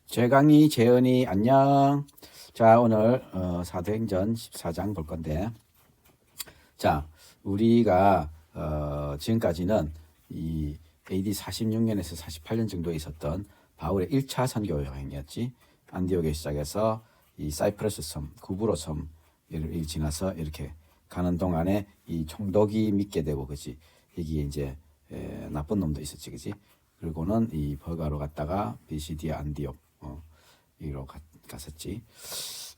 최강희, 재은이, 안녕. 자, 오늘 사도행전 14장 볼 건데, 자, 우리가 지금까지는 이 AD 46년에서 48년 정도에 있었던 바울의 1차 선교 여행이었지. 안디옥에 시작해서 이 사이프러스 섬, 구브로 섬을 지나서 이렇게 가는 동안에 이 총독이 믿게 되고, 그지? 여기에 이제 나쁜 놈도 있었지, 그지? 그리고는 이 버가로 갔다가 비시디아 안디옥 이로 갔었지.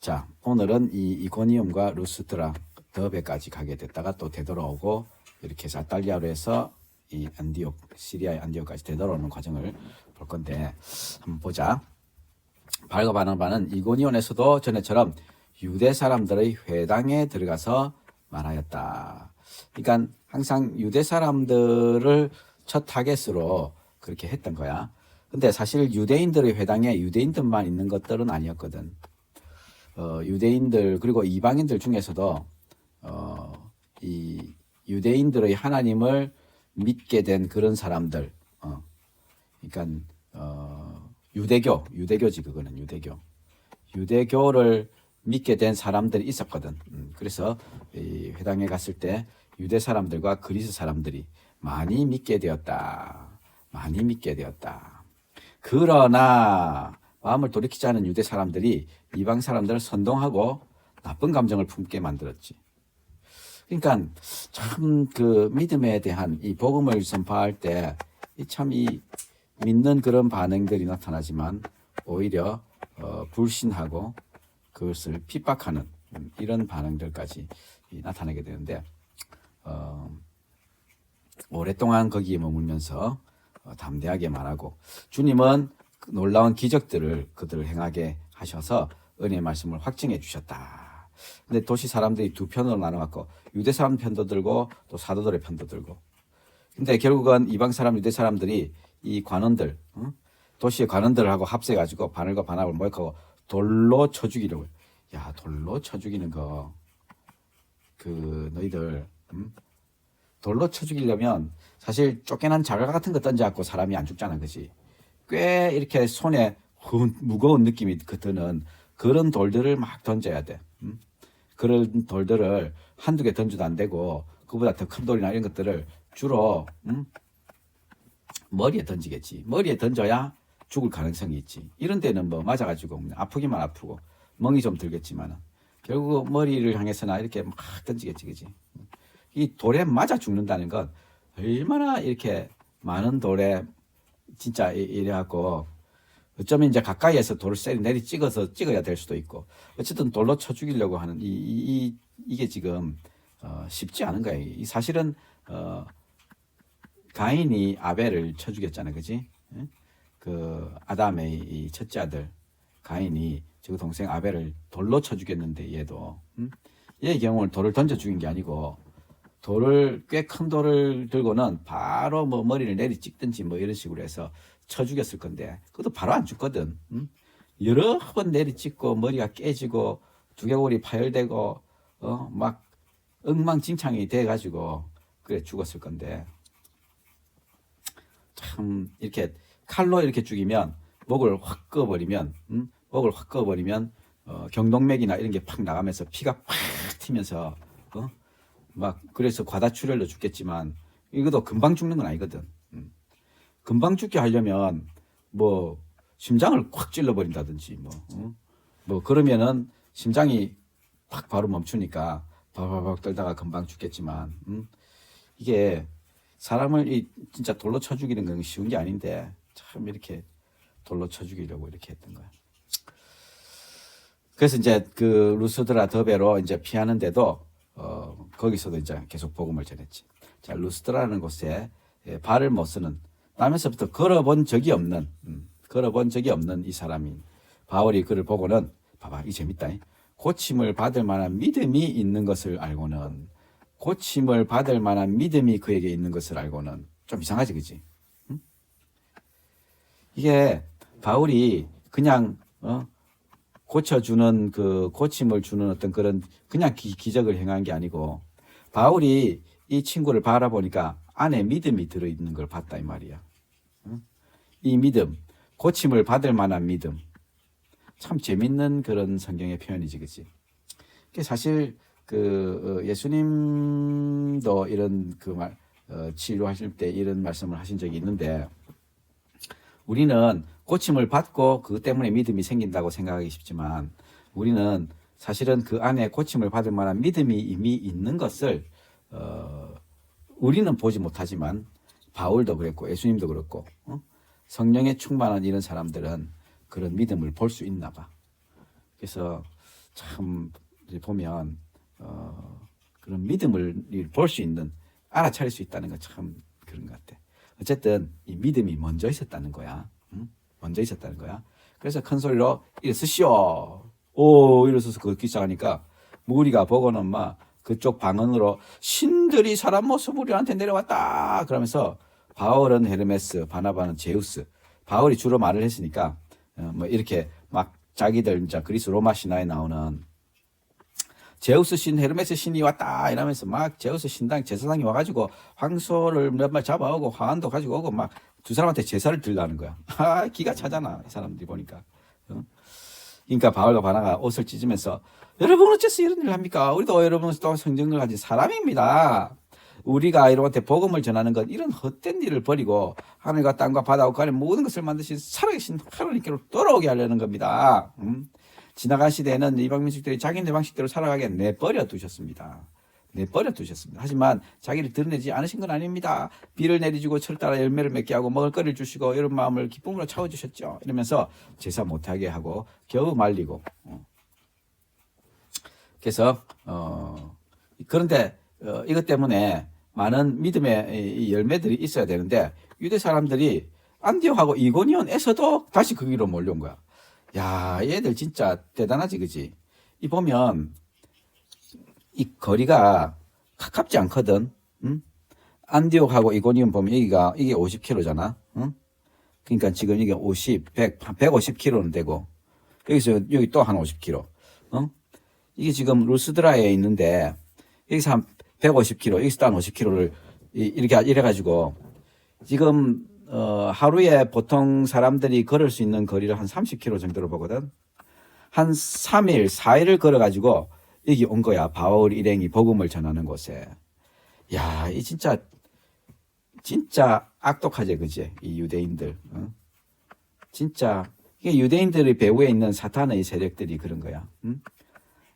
자, 오늘은 이 이고니움과 루스드라 더베까지 가게 됐다가 또 되돌아오고 이렇게 해서 아탈리아로 해서 이 안디옥, 시리아의 안디옥까지 되돌아오는 과정을 볼 건데 한번 보자. 밝아가는 바는 이고니온에서도 전에처럼 유대 사람들의 회당에 들어가서 말하였다. 그러니까 항상 유대 사람들을 첫 타겟으로 그렇게 했던 거야. 근데 사실 유대인들의 회당에 유대인들만 있는 것들은 아니었거든. 유대인들 그리고 이방인들 중에서도 이 유대인들의 하나님을 믿게 된 그런 사람들, 그러니까 유대교지 그거는 유대교를 믿게 된 사람들이 있었거든. 그래서 이 회당에 갔을 때 유대 사람들과 그리스 사람들이 많이 믿게 되었다. 그러나 마음을 돌이키지 않은 유대 사람들이 이방 사람들을 선동하고 나쁜 감정을 품게 만들었지. 그러니까 참 그 믿음에 대한 이 복음을 선포할 때 참 이 믿는 그런 반응들이 나타나지만 오히려 불신하고 그것을 핍박하는 이런 반응들까지 나타나게 되는데 오랫동안 거기에 머물면서 담대하게 말하고 주님은 놀라운 기적들을 그들을 행하게 하셔서 은혜의 말씀을 확증해 주셨다. 근데 도시 사람들이 두 편으로 나눠갖고 유대 사람 편도 들고 또 사도들의 편도 들고. 근데 결국은 이방 사람 유대 사람들이 이 관원들 도시의 관원들을 하고 합세가지고 바늘과 반합을 모욕하고 돌로 쳐 죽이려고. 야, 돌로 쳐 죽이는 거 그 너희들 돌로 쳐 죽이려면 사실 쫓겨난 자갈 같은 거 던져갖고 사람이 안 죽잖아, 그지? 꽤 이렇게 손에 무거운 느낌이 드는 그런 돌들을 막 던져야 돼. 그런 돌들을 한두 개 던져도 안 되고 그보다 더 큰 돌이나 이런 것들을 주로 머리에 던지겠지. 머리에 던져야 죽을 가능성이 있지. 이런 데는 뭐 맞아가지고 아프기만 아프고 멍이 좀 들겠지만 결국 머리를 향해서나 이렇게 막 던지겠지, 그지? 이 돌에 맞아 죽는다는 건 얼마나 이렇게 많은 돌에 진짜 이래갖고 어쩌면 이제 가까이에서 돌을 세리 내리 찍어야 될 수도 있고 어쨌든 돌로 쳐 죽이려고 하는 이게 지금 쉽지 않은 거예요. 이 사실은 가인이 아벨을 쳐 죽였잖아요, 그지? 그 아담의 이 첫째 아들 가인이 그 동생 아벨을 돌로 쳐 죽였는데 얘의 경우는 돌을 던져 죽인 게 아니고 돌을 꽤 큰 돌을 들고는 바로 뭐 머리를 내리 찍든지 뭐 이런 식으로 해서 쳐 죽였을 건데 그것도 바로 안 죽거든. 여러 번 내리 찍고 머리가 깨지고 두개골이 파열되고 막 엉망진창이 돼가지고 그래 죽었을 건데 참 이렇게 칼로 이렇게 죽이면 목을 확 그어버리면 경동맥이나 이런 게 팍 나가면서 피가 팍 튀면서 막 그래서 과다출혈로 죽겠지만 이것도 금방 죽는 건 아니거든. 금방 죽게 하려면 뭐 심장을 콱 찔러버린다든지 뭐 그러면은 심장이 팍 바로 멈추니까 바바박 떨다가 금방 죽겠지만 이게 사람을 진짜 돌로 쳐 죽이는 건 쉬운 게 아닌데 참 이렇게 돌로 쳐 죽이려고 이렇게 했던 거야. 그래서 이제 그 루스드라 더베로 이제 피하는데도 거기서도 이제 계속 복음을 전했지. 자, 루스드라는 곳에 발을 못 쓰는 남에서부터 걸어본 적이 없는 이 사람이 바울이 그를 보고는 봐봐, 이 재밌다. 고침을 받을 만한 믿음이 있는 것을 알고는 고침을 받을 만한 믿음이 그에게 있는 것을 알고는 좀 이상하지, 그지? 이게 바울이 그냥 고쳐주는 그 고침을 주는 어떤 그런 그냥 기적을 행한 게 아니고 바울이 이 친구를 바라보니까 안에 믿음이 들어있는 걸 봤다 이 말이야. 이 믿음, 고침을 받을 만한 믿음, 참 재밌는 그런 성경의 표현이지, 그치? 사실 예수님도 이런 치료하실 때 이런 말씀을 하신 적이 있는데, 우리는 고침을 받고 그것 때문에 믿음이 생긴다고 생각하기 쉽지만, 우리는 사실은 그 안에 고침을 받을 만한 믿음이 이미 있는 것을 우리는 보지 못하지만 바울도 그랬고 예수님도 그렇고 성령에 충만한 이런 사람들은 그런 믿음을 볼 수 있나 봐. 그래서 참 보면 그런 믿음을 볼 수 있는, 알아차릴 수 있다는 건 참 그런 것 같아. 어쨌든 이 믿음이 먼저 있었다는 거야. 먼저 있었다는 거야. 그래서 큰 소리로 일어서시오. 오, 일어서서 걷기 시작하니까 무리가 보고는 막 그쪽 방언으로 신들이 사람 모습 우리한테 내려왔다 그러면서, 바울은 헤르메스, 바나바는 제우스. 바울이 주로 말을 했으니까 뭐 이렇게 막 자기들 이제 그리스 로마 신화에 나오는 제우스 신, 헤르메스 신이 왔다 이러면서 막 제우스 신당 제사장이 와가지고 황소를 몇 마리 잡아오고 화환도 가지고 오고 막 두 사람한테 제사를 드리려는 거야. 기가 차잖아, 이 사람들이 보니까. 그러니까 바울과 바나가 옷을 찢으면서, 여러분 어째서 이런 일을 합니까? 우리도 여러분 또 성령을 가진 사람입니다. 우리가 여러분한테 복음을 전하는 건 이런 헛된 일을 버리고 하늘과 땅과 바다와 그 안에 모든 것을 만드신 살아계신 하나님께로 돌아오게 하려는 겁니다. 지나간 시대에는 이방 민족들이 자기네 방식대로 살아가게 내버려 두셨습니다. 내버려 두셨습니다. 하지만 자기를 드러내지 않으신 건 아닙니다. 비를 내리주고 철 따라 열매를 맺게 하고 먹을거리를 주시고 여러분 마음을 기쁨으로 채워주셨죠. 이러면서 제사 못하게 하고 겨우 말리고. 그래서 그런데 이것 때문에 많은 믿음의 열매들이 있어야 되는데, 유대 사람들이 안디옥하고 이고니온에서도 다시 그 길로 몰려온 거야. 야, 얘들 진짜 대단하지, 그지? 이 보면 이 거리가 가깝지 않거든. 응? 안디옥하고 이고니온 보면 이게 50km잖아. 응? 그러니까 지금 이게 50, 100, 150km는 되고, 여기서 여기 또 한 50km. 응? 이게 지금 루스드라에 있는데 여기서 한 150km, 여기서 또 한 50km를 이래가지고 지금 하루에 보통 사람들이 걸을 수 있는 거리를 한 30km 정도로 보거든. 한 3일, 4일을 걸어가지고 여기 온 거야. 바울 일행이 복음을 전하는 곳에. 야, 이 진짜 악독하지, 그지? 이 유대인들. 진짜 이게 유대인들의 배후에 있는 사탄의 세력들이 그런 거야.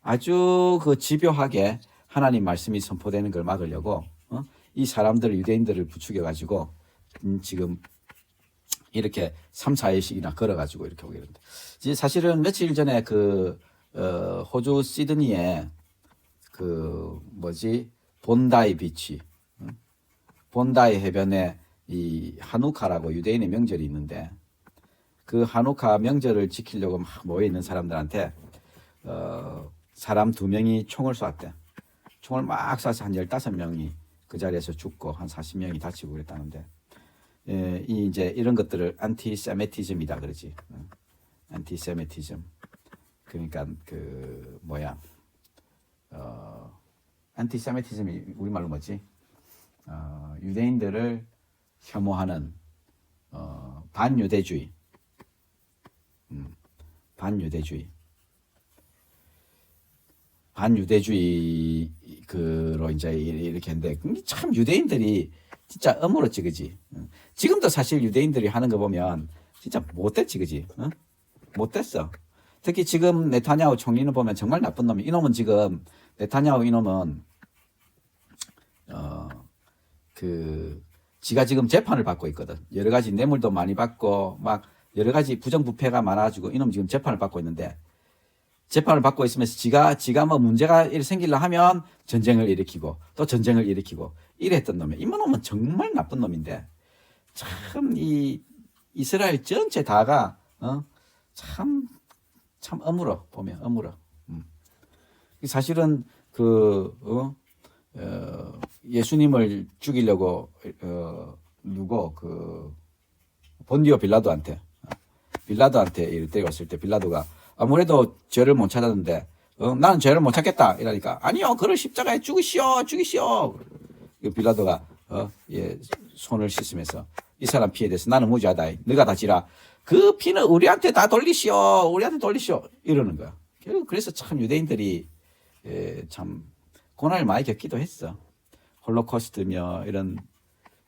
아주 집요하게 하나님 말씀이 선포되는 걸 막으려고 이 사람들을, 유대인들을 부추겨가지고 지금 이렇게 3, 4일씩이나 걸어가지고 이렇게 오게 된다. 사실은 며칠 전에 호주 시드니에 본다이 비치, 본다이 해변에 이 하누카라고 유대인의 명절이 있는데, 그 하누카 명절을 지키려고 막 모여 있는 사람들한테 사람 2명이 총을 쐈대. 총을 막 쏴서 한 15명이 그 자리에서 죽고 한 40명이 다치고 그랬다는데, 이제 이런 것들을 안티세미티즘이다 그러지. 안티세미티즘. 그러니까 안티세미티즘이 우리말로 뭐지? 유대인들을 혐오하는 반유대주의. 반유대주의로 이제 이렇게 했는데, 참 유대인들이 진짜 어물었지, 그지? 지금도 사실 유대인들이 하는 거 보면 진짜 못됐지, 그지? 못됐어. 특히 지금 네타냐후 총리는 보면 정말 나쁜 놈이. 이놈은 지금 네타냐후 이놈은 지가 지금 재판을 받고 있거든. 여러 가지 뇌물도 많이 받고 막 여러 가지 부정부패가 많아가지고 이놈 지금 재판을 받고 있는데, 재판을 받고 있으면서 지가 뭐 문제가 생기려 하면 전쟁을 일으키고 또 전쟁을 일으키고 이랬던 놈이야. 이 놈은 정말 나쁜 놈인데, 참 이 이스라엘 전체 다가 참 어물어. 보면 어물어. 사실은 예수님을 죽이려고 본디오 빌라도한테 데려왔을 때 빌라도가 아무래도 죄를 못 찾았는데 나는 죄를 못 찾겠다 이러니까, 아니요, 그를 십자가에 죽이시오. 빌라도가 손을 씻으면서 이 사람 피해 대해서 나는 무죄하다. 너가 다 지라. 그 피는 우리한테 다 돌리시오. 우리한테 돌리시오. 이러는 거야. 그래서 참 유대인들이 참 고난을 많이 겪기도 했어. 홀로코스트며 이런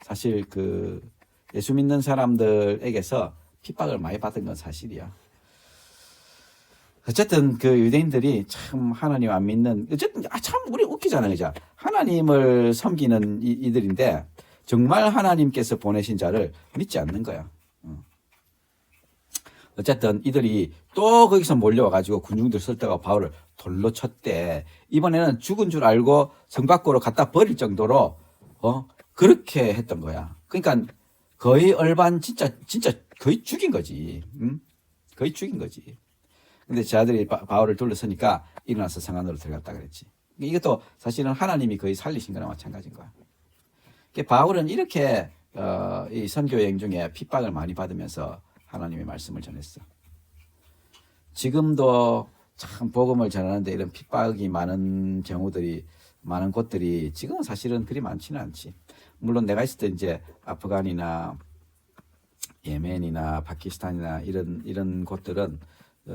사실 그 예수 믿는 사람들에게서 핍박을 많이 받은 건 사실이야. 어쨌든 그 유대인들이 참 하나님 안 믿는, 어쨌든 참 우리 웃기잖아요. 그죠? 하나님을 섬기는 이들인데 정말 하나님께서 보내신 자를 믿지 않는 거야. 어쨌든 이들이 또 거기서 몰려와가지고 군중들 설득하고 바울을 돌로 쳤대. 이번에는 죽은 줄 알고 성 밖으로 갖다 버릴 정도로 그렇게 했던 거야. 그러니까 거의 얼반 진짜 거의 죽인 거지. 거의 죽인 거지. 근데 저들이 바울을 둘러서니까 일어나서 성 안으로 들어갔다 그랬지. 이것도 사실은 하나님이 거의 살리신 거나 마찬가지인 거야. 바울은 이렇게 이 선교 여행 중에 핍박을 많이 받으면서 하나님의 말씀을 전했어. 지금도 참 복음을 전하는데 이런 핍박이 많은 경우들이 많은 곳들이 지금은 사실은 그리 많지는 않지. 물론 내가 있을 때 이제 아프간이나 예멘이나 파키스탄이나 이런 곳들은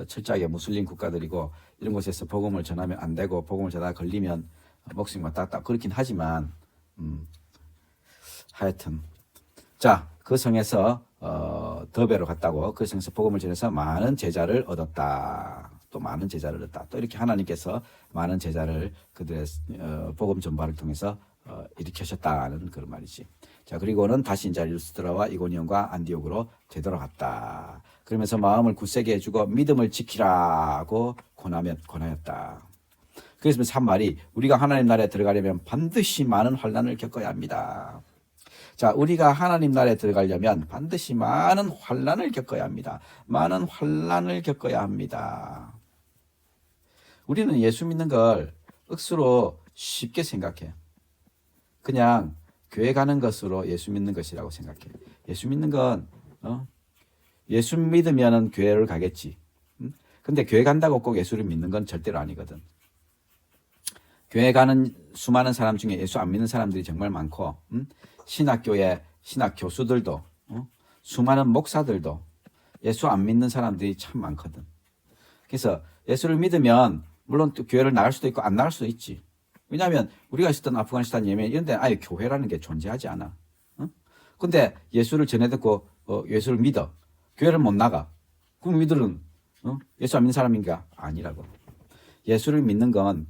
철저하게 무슬림 국가들이고 이런 곳에서 복음을 전하면 안 되고 복음을 전하다 걸리면 목숨이 왔다 갔다 그렇긴 하지만 하여튼 자, 그 성에서 더베로 갔다고 그 성에서 복음을 전해서 많은 제자를 얻었다. 또 많은 제자를 얻었다. 또 이렇게 하나님께서 많은 제자를 그들의 복음 전파를 통해서 일으키셨다는 그런 말이지. 자, 그리고는 다시 이제 루스드라와 이고니온과 안디옥으로 되돌아갔다. 그러면서 마음을 굳세게 해주고 믿음을 지키라고 권하였다. 그래서 한 말이 우리가 하나님 나라에 들어가려면 반드시 많은 환난을 겪어야 합니다. 자, 우리가 하나님 나라에 들어가려면 반드시 많은 환난을 겪어야 합니다. 많은 환난을 겪어야 합니다. 우리는 예수 믿는 걸 억수로 쉽게 생각해. 그냥 교회 가는 것으로 예수 믿는 것이라고 생각해. 예수 믿는 건 예수 믿으면 교회를 가겠지. 근데 교회 간다고 꼭 예수를 믿는 건 절대로 아니거든. 교회 가는 수많은 사람 중에 예수 안 믿는 사람들이 정말 많고 신학교의 신학 교수들도 수많은 목사들도 예수 안 믿는 사람들이 참 많거든. 그래서 예수를 믿으면 물론 또 교회를 나갈 수도 있고 안 나갈 수도 있지. 왜냐하면 우리가 있었던 아프가니스탄, 예멘 이런 데 아예 교회라는 게 존재하지 않아. 근데 예수를 전해 듣고 예수를 믿어. 교회를 못 나가. 그럼 이들은 예수 안 믿는 사람인가? 아니라고. 예수를 믿는 건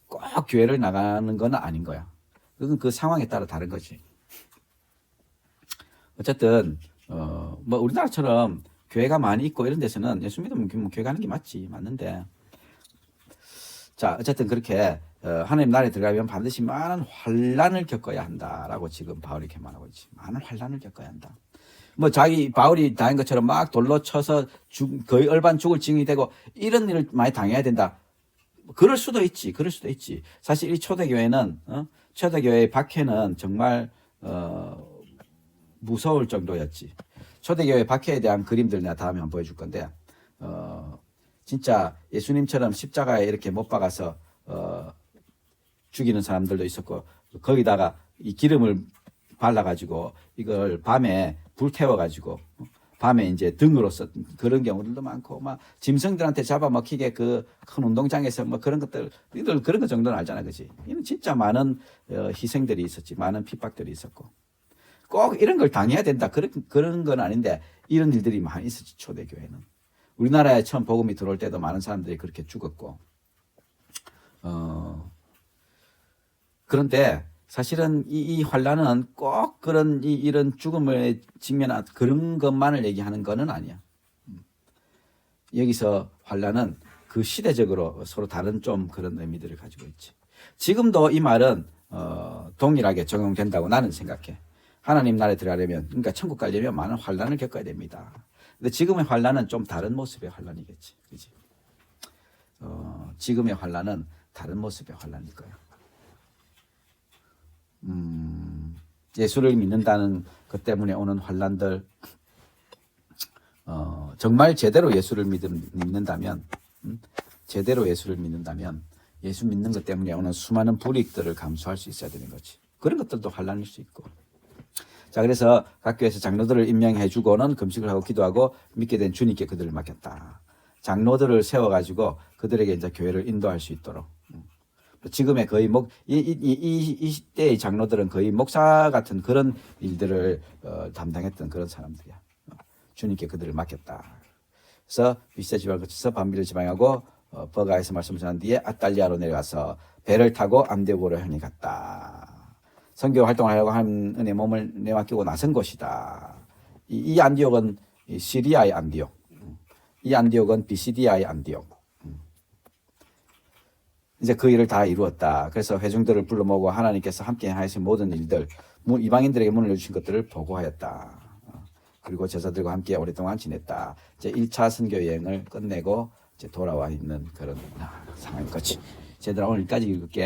꼭 교회를 나가는 건 아닌 거야. 그건 그 상황에 따라 다른 거지. 어쨌든 뭐 우리나라처럼 교회가 많이 있고 이런 데서는 예수 믿으면 교회 가는 게 맞는데 자 어쨌든 그렇게 하나님 나라에 들어가면 반드시 많은 환난을 겪어야 한다라고 지금 바울이 이렇게 말하고 있지. 많은 환난을 겪어야 한다. 뭐 자기 바울이 당한 것처럼 막 돌로 쳐서 거의 얼반 죽을 징이 되고 이런 일을 많이 당해야 된다. 그럴 수도 있지. 사실 이 초대교회는 초대교회의 박해는 정말 무서울 정도였지. 초대교회 박해에 대한 그림들 내가 다음에 한번 보여줄 건데 진짜 예수님처럼 십자가에 이렇게 못 박아서 죽이는 사람들도 있었고 거기다가 이 기름을 발라가지고 이걸 밤에 불 태워가지고 밤에 이제 등으로 썼 그런 경우들도 많고 막 짐승들한테 잡아먹히게 그 큰 운동장에서 뭐 그런 것들 이들 그런 것 정도는 알잖아, 그지? 이는 진짜 많은 희생들이 있었지, 많은 핍박들이 있었고 꼭 이런 걸 당해야 된다 그런 건 아닌데 이런 일들이 많이 있었지 초대교회는. 우리나라에 처음 복음이 들어올 때도 많은 사람들이 그렇게 죽었고 그런데 사실은 이 환란은 꼭 그런 이런 죽음을 직면한 그런 것만을 얘기하는 것은 아니야. 여기서 환란은 그 시대적으로 서로 다른 좀 그런 의미들을 가지고 있지. 지금도 이 말은 동일하게 적용된다고 나는 생각해. 하나님 나라에 들어가려면 그러니까 천국 가려면 많은 환란을 겪어야 됩니다. 근데 지금의 환란은 좀 다른 모습의 환란이겠지, 그렇지? 지금의 환란은 다른 모습의 환란일 거야. 예수를 믿는다는 것 때문에 오는 환란들, 정말 제대로 예수를 믿는다면, 예수 믿는 것 때문에 오는 수많은 불이익들을 감수할 수 있어야 되는 거지. 그런 것들도 환란일 수 있고. 자, 그래서 각 교회에서 장로들을 임명해 주고는 금식을 하고 기도하고 믿게 된 주님께 그들을 맡겼다. 장로들을 세워가지고 그들에게 이제 교회를 인도할 수 있도록. 지금의 거의 이 시대의 장로들은 거의 목사 같은 그런 일들을 담당했던 그런 사람들이야. 주님께 그들을 맡겼다. 그래서 비시다 지방을 거쳐서 반비를 지방하고 버가에서 말씀을 전한 뒤에 아탈리아로 내려가서 배를 타고 안디오고로 향해 갔다. 선교 활동을 하려고 한 은혜 몸을 내맡기고 나선 곳이다. 이 안디옥은 시리아의 안디옥, 이 안디옥은 비시디아의 안디옥. 이제 그 일을 다 이루었다. 그래서 회중들을 불러 모으고 하나님께서 함께 하신 모든 일들, 이방인들에게 문을 열주신 것들을 보고하였다. 그리고 제자들과 함께 오랫동안 지냈다. 이제 1차 선교 여행을 끝내고 이제 돌아와 있는 그런 상황인 거지. 제대로 오늘 여기까지 읽을게.